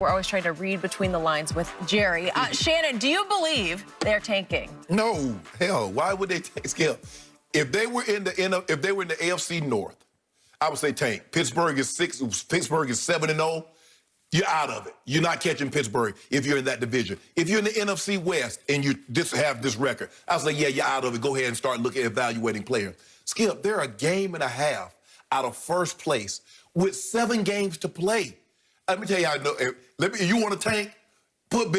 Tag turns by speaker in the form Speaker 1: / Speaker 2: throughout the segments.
Speaker 1: We're always trying to read between the lines with Jerry. Shannon, do you believe they're tanking?
Speaker 2: No, hell, why would they tank? Skip? If they were in the AFC North, I would say tank. Pittsburgh is 7-0. You're out of it. You're not catching Pittsburgh if you're in that division. If you're in the NFC West and you just have this record, I was like, yeah, you're out of it. Go ahead and start looking at evaluating players. Skip, they're a game and a half out of first place with 7 games to play. Let me tell you how I know. You want to tank? Put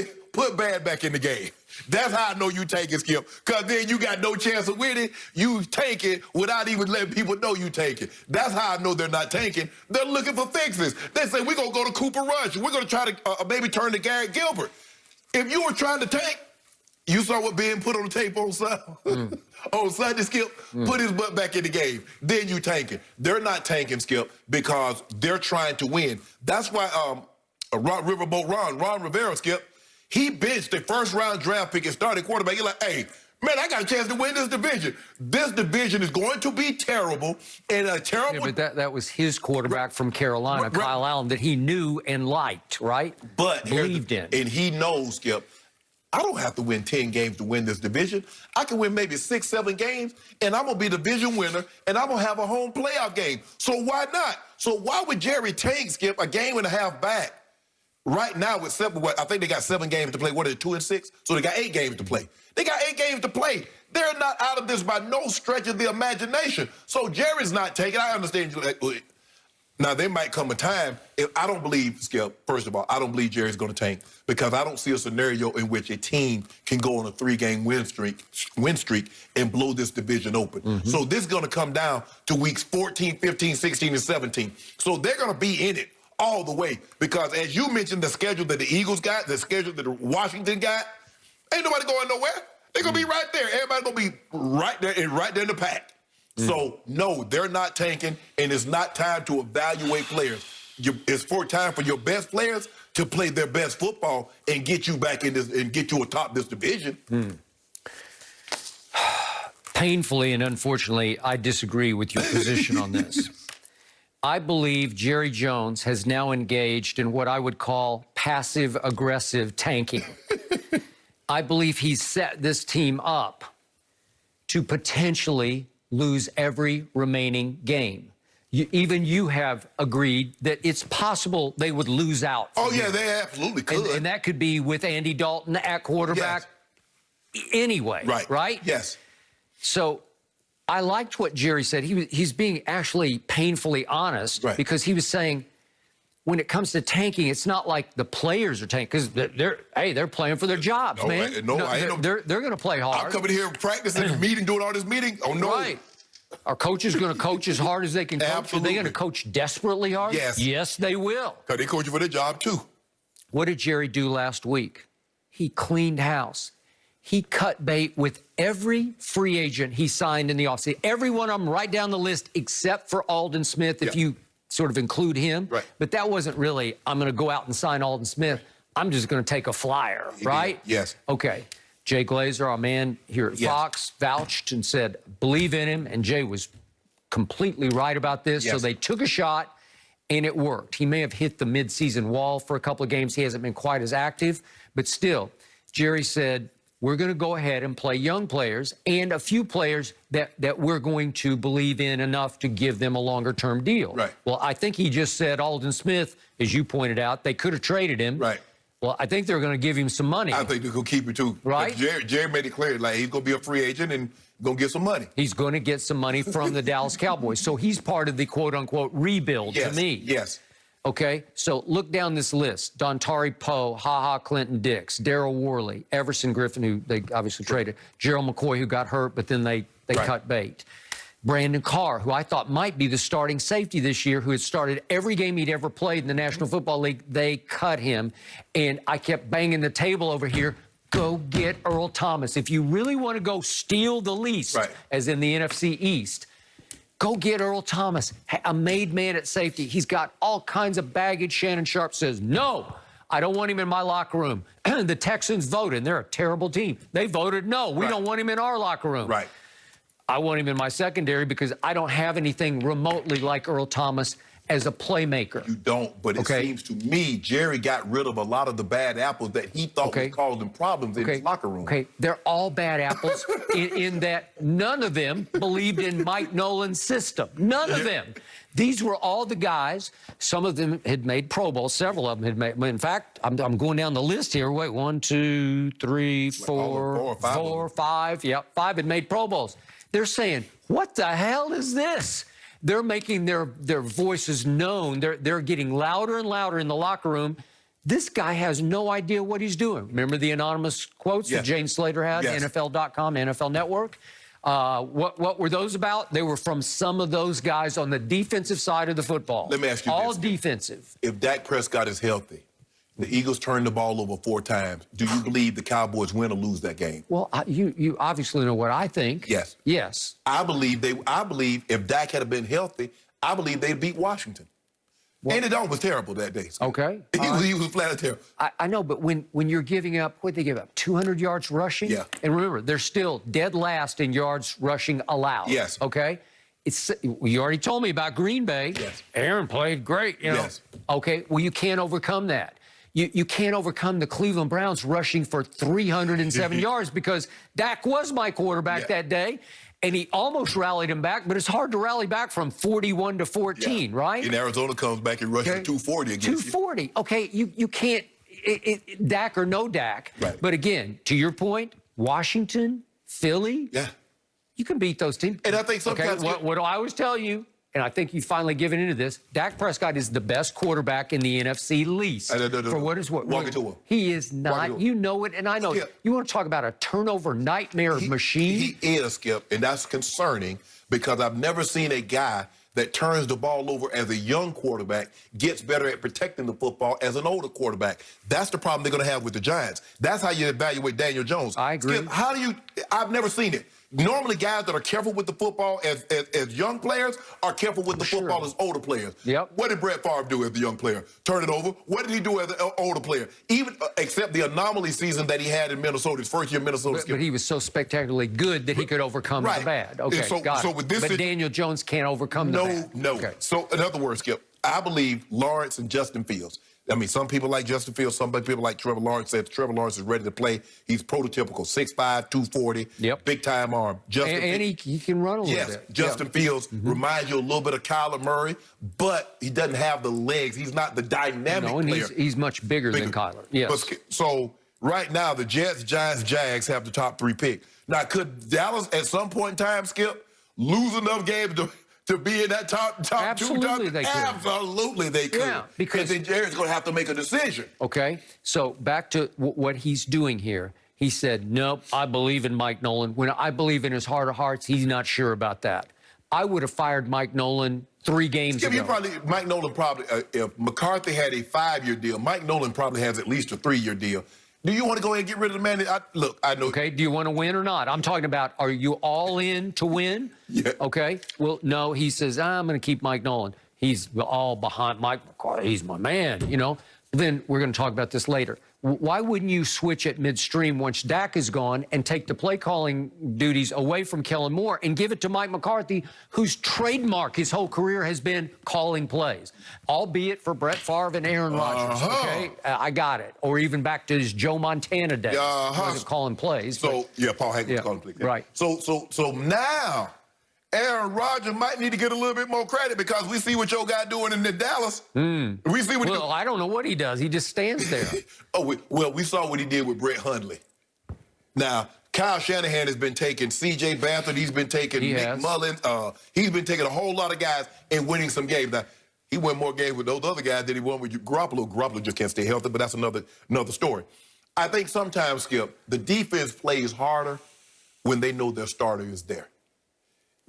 Speaker 2: Bad back in the game. That's how I know you tanking, Skip. Because then you got no chance of winning. You tank it without even letting people know you tank it. That's how I know they're not tanking. They're looking for fixes. They say, we're going to go to Cooper Rush. We're going to try to maybe turn to Garrett Gilbert. If you were trying to tank, you saw what being put on the tape on Sunday, Skip. Put his butt back in the game. Then you tanking. They're not tanking, Skip, because they're trying to win. That's why Riverboat Ron Rivera, Skip, he benched the first-round draft pick and started quarterback. He's like, hey, man, I got a chance to win this division. This division is going to be terrible, and a terrible...
Speaker 3: Yeah, but that was his quarterback from Carolina, Kyle Allen, that he knew and liked, right?
Speaker 2: But
Speaker 3: believed in.
Speaker 2: And he knows, Skip, I don't have to win 10 games to win this division. I can win maybe 6, 7 games, and I'm going to be the division winner, and I'm going to have a home playoff game. So why not? So why would Jerry tank, Skip, a game and a half back? Right now with 7, I think they got 7 games to play. What are they, 2 and 6? So they got 8 games to play. They got 8 games to play. They're not out of this by no stretch of the imagination. So Jerry's not taking. I understand. Now, there might come a time, if I don't believe, Skip, first of all, I don't believe Jerry's going to tank because I don't see a scenario in which a team can go on a 3-game win streak and blow this division open. So this is going to come down to weeks 14, 15, 16, and 17. So they're going to be in it all the way because, as you mentioned, the schedule that the Eagles got, the schedule that Washington got, ain't nobody going nowhere. They're going to be right there. Everybody's going to be right there in the pack. So, no, they're not tanking, and it's not time to evaluate players. It's time for your best players to play their best football and get you back in this and get you atop this division.
Speaker 3: Painfully and unfortunately, I disagree with your position on this. I believe Jerry Jones has now engaged in what I would call passive-aggressive tanking. I believe he's set this team up to potentially lose every remaining game. Even you have agreed that it's possible they would lose out.
Speaker 2: Oh, yeah, they absolutely could.
Speaker 3: And that could be with Andy Dalton at quarterback anyway, right?
Speaker 2: Yes.
Speaker 3: So I liked what Jerry said. He's being actually painfully honest because he was saying when it comes to tanking, it's not like the players are tanking because they're playing for their jobs, man. They're going to play hard.
Speaker 2: I'm coming here practicing the meeting, doing all this meeting. Oh, no.
Speaker 3: Right. Our coaches going to coach as hard as they can coach?
Speaker 2: Absolutely.
Speaker 3: Are they going to coach desperately hard?
Speaker 2: Yes.
Speaker 3: Yes, they will.
Speaker 2: Because they coach you for their job, too.
Speaker 3: What did Jerry do last week? He cleaned house. He cut bait with every free agent he signed in the offseason. Every one of them right down the list except for Aldon Smith, if you sort of include him. But that wasn't really, I'm going to go out and sign Aldon Smith. I'm just going to take a flyer, right?
Speaker 2: Yes.
Speaker 3: Okay. Jay Glazer, our man here at Fox, vouched and said, believe in him. And Jay was completely right about this. So they took a shot, and it worked. He may have hit the midseason wall for a couple of games. He hasn't been quite as active. But still, Jerry said, we're going to go ahead and play young players and a few players that we're going to believe in enough to give them a longer-term deal. Well, I think he just said Aldon Smith, as you pointed out, they could have traded him. Well, I think they're going to give him some money.
Speaker 2: I think they're going to keep it, too.
Speaker 3: Right?
Speaker 2: Jerry made it clear, like, he's going to be a free agent and going to get some money. He's
Speaker 3: going to get some money from the Dallas Cowboys. So he's part of the quote-unquote rebuild to me.
Speaker 2: Yes.
Speaker 3: Okay, so look down this list. Dontari Poe, Ha-Ha Clinton-Dix, Darryl Worley, Everson Griffin, who they obviously traded, Gerald McCoy, who got hurt, but then they cut bait. Brandon Carr, who I thought might be the starting safety this year, who had started every game he'd ever played in the National Football League. They cut him, and I kept banging the table over here. Go get Earl Thomas. If you really want to go steal the least, as in the NFC East, go get Earl Thomas, a made man at safety. He's got all kinds of baggage. Shannon Sharp says, no, I don't want him in my locker room. The Texans voted. They're a terrible team. They voted no. We don't want him in our locker room. I want him in my secondary because I don't have anything remotely like Earl Thomas as a playmaker.
Speaker 2: You don't, but it seems to me Jerry got rid of a lot of the bad apples that he thought was causing problems in his locker room.
Speaker 3: Okay, they're all bad apples in that none of them believed in Mike Nolan's system. None of them. These were all the guys. Some of them had made Pro Bowl. Several of them had made. In fact, I'm going down the list here. Wait, 1, 2, 3, 4, 5. Yep, 5 had made Pro Bowls. They're saying, "What the hell is this?" They're making their voices known. They're getting louder and louder in the locker room. This guy has no idea what he's doing. Remember the anonymous quotes that Jane Slater had, NFL.com, NFL Network? What were those about? They were from some of those guys on the defensive side of the football.
Speaker 2: Let me ask you
Speaker 3: all
Speaker 2: this.
Speaker 3: Defensive.
Speaker 2: If Dak Prescott is healthy, the Eagles turned the ball over 4 times, do you believe the Cowboys win or lose that game?
Speaker 3: Well, you obviously know what I think.
Speaker 2: Yes.
Speaker 3: Yes.
Speaker 2: I believe if Dak had been healthy, I believe they'd beat Washington. Andy Dalton was terrible that day. So
Speaker 3: Okay.
Speaker 2: He was flat out terrible.
Speaker 3: I know, but when you're giving up, what'd they give up? 200 yards rushing?
Speaker 2: Yeah.
Speaker 3: And remember, they're still dead last in yards rushing allowed.
Speaker 2: Yes.
Speaker 3: Okay? You already told me about Green Bay.
Speaker 2: Yes.
Speaker 3: Aaron played great, you know.
Speaker 2: Yes.
Speaker 3: Okay, well, you can't overcome that. You can't overcome the Cleveland Browns rushing for 307 yards because Dak was my quarterback that day, and he almost rallied him back, but it's hard to rally back from 41 to 14, right?
Speaker 2: And Arizona comes back and rushes for 240 against
Speaker 3: 240. You. Okay, you can't, Dak or no Dak.
Speaker 2: Right.
Speaker 3: But again, to your point, Washington, Philly, you can beat those teams.
Speaker 2: And I think sometimes...
Speaker 3: What do I always tell you? And I think you've finally given into this. Dak Prescott is the best quarterback in the NFC least. For what is what?
Speaker 2: Walk it to him.
Speaker 3: He is not. You know it, and I know it. You want to talk about a turnover nightmare machine?
Speaker 2: He is, Skip, and that's concerning because I've never seen a guy that turns the ball over as a young quarterback gets better at protecting the football as an older quarterback. That's the problem they're going to have with the Giants. That's how you evaluate Daniel Jones.
Speaker 3: I agree.
Speaker 2: Skip, I've never seen it. Normally, guys that are careful with the football as young players are careful with the football as older players.
Speaker 3: Yep.
Speaker 2: What did Brett Favre do as a young player? Turn it over. What did he do as an older player? Even except the anomaly season that he had in Minnesota, his first year in Minnesota.
Speaker 3: But he was so spectacularly good that he could overcome the bad. Okay, got it. But Daniel Jones can't overcome the bad.
Speaker 2: No.
Speaker 3: Okay.
Speaker 2: So, in other words, Skip, I believe Lawrence and Justin Fields. I mean, some people like Justin Fields, some people like Trevor Lawrence. Said Trevor Lawrence is ready to play. He's prototypical, 6'5", 240, big-time arm.
Speaker 3: And he can run a little bit.
Speaker 2: Justin Fields reminds you a little bit of Kyler Murray, but he doesn't have the legs. He's not the dynamic player.
Speaker 3: He's much bigger than Kyler. Yes.
Speaker 2: So right now, the Jets, Giants, Jags have the top 3 pick. Now, could Dallas at some point in time, Skip, lose enough games to be in that top
Speaker 3: Absolutely
Speaker 2: 2?
Speaker 3: They could.
Speaker 2: Absolutely they could.
Speaker 3: Yeah, because
Speaker 2: then Jerry's going to have to make a decision.
Speaker 3: Okay, so back to what he's doing here. He said, nope, I believe in Mike Nolan. When I believe in his heart of hearts, he's not sure about that. I would have fired Mike Nolan 3 games ago.
Speaker 2: Mike Nolan probably, if McCarthy had a 5-year deal, Mike Nolan probably has at least a 3-year deal. Do you want to go ahead and get rid of the man? Look, I know.
Speaker 3: Okay, do you want to win or not? I'm talking about, are you all in to win?
Speaker 2: Yeah.
Speaker 3: Okay, well, no, he says, I'm going to keep Mike Nolan. He's all behind Mike McCarthy. He's my man, you know? Then we're going to talk about this later. Why wouldn't you switch at midstream once Dak is gone and take the play calling duties away from Kellen Moore and give it to Mike McCarthy, whose trademark his whole career has been calling plays, albeit for Brett Favre and Aaron Rodgers. Okay, I got it. Or even back to his Joe Montana days, wasn't calling plays.
Speaker 2: So Paul Hagen was calling plays.
Speaker 3: Right.
Speaker 2: So now Aaron Rodgers might need to get a little bit more credit because we see what your guy doing in Dallas. We see what he do.
Speaker 3: I don't know what he does. He just stands there.
Speaker 2: We saw what he did with Brett Hundley. Now, Kyle Shanahan has been taking C.J. Beathard. He's been taking Nick Mullins. He's been taking a whole lot of guys and winning some games. Now, he won more games with those other guys than he won with Garoppolo. Garoppolo just can't stay healthy, but that's another story. I think sometimes, Skip, the defense plays harder when they know their starter is there.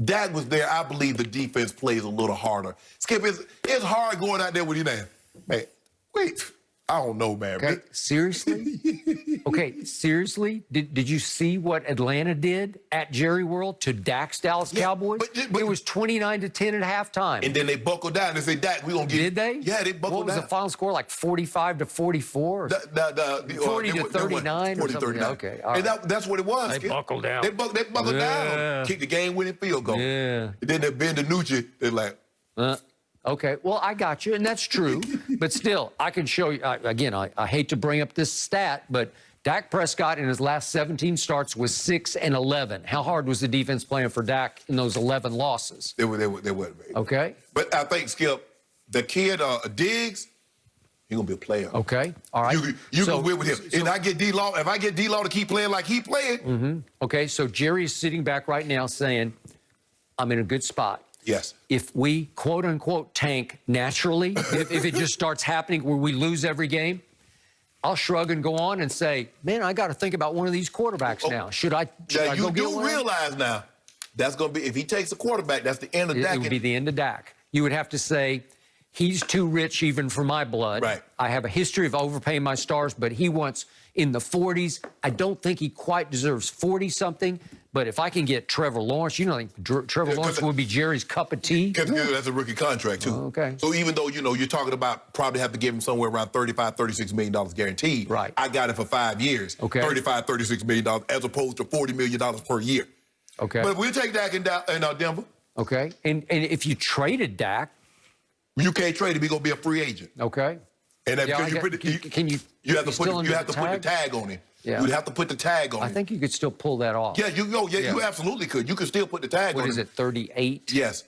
Speaker 2: Dak was there. I believe the defense plays a little harder. Skip, it's hard going out there with your name. Man, wait. I don't know, man.
Speaker 3: Okay, seriously? Okay, seriously? Did you see what Atlanta did at Jerry World to Dak's Dallas Cowboys? It was 29-10 at halftime.
Speaker 2: And then they buckled down and said, Dak, we're going to get...
Speaker 3: Did they?
Speaker 2: Yeah, they buckled down.
Speaker 3: What was the final score, like 45-44? Or 40-39 or something? Okay, all right.
Speaker 2: And that's what it was.
Speaker 3: They buckled down.
Speaker 2: They buckled down. Kicked the game-winning field goal.
Speaker 3: Yeah.
Speaker 2: And then Ben DiNucci, they're like...
Speaker 3: Okay, well, I got you, and that's true. But still, I can show you, again, I hate to bring up this stat, but Dak Prescott in his last 17 starts was 6-11. How hard was the defense playing for Dak in those 11 losses?
Speaker 2: They were.
Speaker 3: Okay.
Speaker 2: But I think, Skip, the kid, Diggs, he's going to be a player.
Speaker 3: Okay, all right.
Speaker 2: You can win with him. If I get D-Law to keep playing like he playing.
Speaker 3: Okay, so Jerry is sitting back right now saying, I'm in a good spot.
Speaker 2: Yes.
Speaker 3: If we, quote unquote, tank naturally, if it just starts happening where we lose every game, I'll shrug and go on and say, man, I got to think about one of these quarterbacks now. Should I
Speaker 2: you
Speaker 3: go get one?
Speaker 2: realize now, that's going to be, if he takes a quarterback, that's the end of Dak.
Speaker 3: It would be the end of Dak. You would have to say, he's too rich even for my blood.
Speaker 2: Right.
Speaker 3: I have a history of overpaying my stars, but he wants in the 40s. I don't think he quite deserves 40-something. But if I can get Trevor Lawrence, you know, I think Trevor Lawrence would be Jerry's cup of tea.
Speaker 2: Because that's a rookie contract, too.
Speaker 3: Okay.
Speaker 2: So even though, you're talking about probably have to give him somewhere around $35, $36 million guaranteed.
Speaker 3: Right.
Speaker 2: I got it for 5 years.
Speaker 3: Okay.
Speaker 2: $35, $36 million as opposed to $40 million per year.
Speaker 3: Okay.
Speaker 2: But we'll take Dak in Denver.
Speaker 3: Okay. And if you traded Dak.
Speaker 2: You can't trade him. He's going to be a free agent.
Speaker 3: Okay.
Speaker 2: And that, because you have to put the tag on him.
Speaker 3: Yeah.
Speaker 2: You'd have to put the tag on him.
Speaker 3: I think you could still pull that off.
Speaker 2: Yeah, you absolutely could. You could still put the tag on him.
Speaker 3: What is it, 38?
Speaker 2: Yes.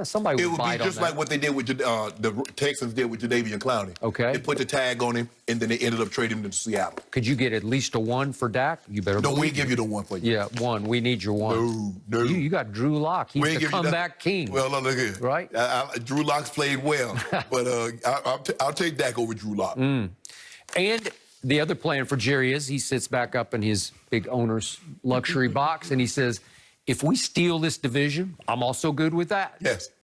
Speaker 3: Somebody
Speaker 2: It
Speaker 3: would
Speaker 2: would
Speaker 3: bite
Speaker 2: be
Speaker 3: on
Speaker 2: just
Speaker 3: that.
Speaker 2: like what they did with the Texans did with Jadeveon Clowney.
Speaker 3: Okay.
Speaker 2: They put the tag on him, and then they ended up trading him to Seattle.
Speaker 3: Could you get at least a 1 for Dak? You better
Speaker 2: No, we
Speaker 3: believe
Speaker 2: give you the 1 for you.
Speaker 3: Yeah, 1. We need your 1.
Speaker 2: No.
Speaker 3: You got Drew Lock. He's the comeback king.
Speaker 2: Well, look here.
Speaker 3: Right?
Speaker 2: Drew Lock's played well, but I'll take Dak over Drew Lock.
Speaker 3: And the other plan for Jerry is he sits back up in his big owner's luxury box and he says, if we steal this division, I'm also good with that.
Speaker 2: Yes.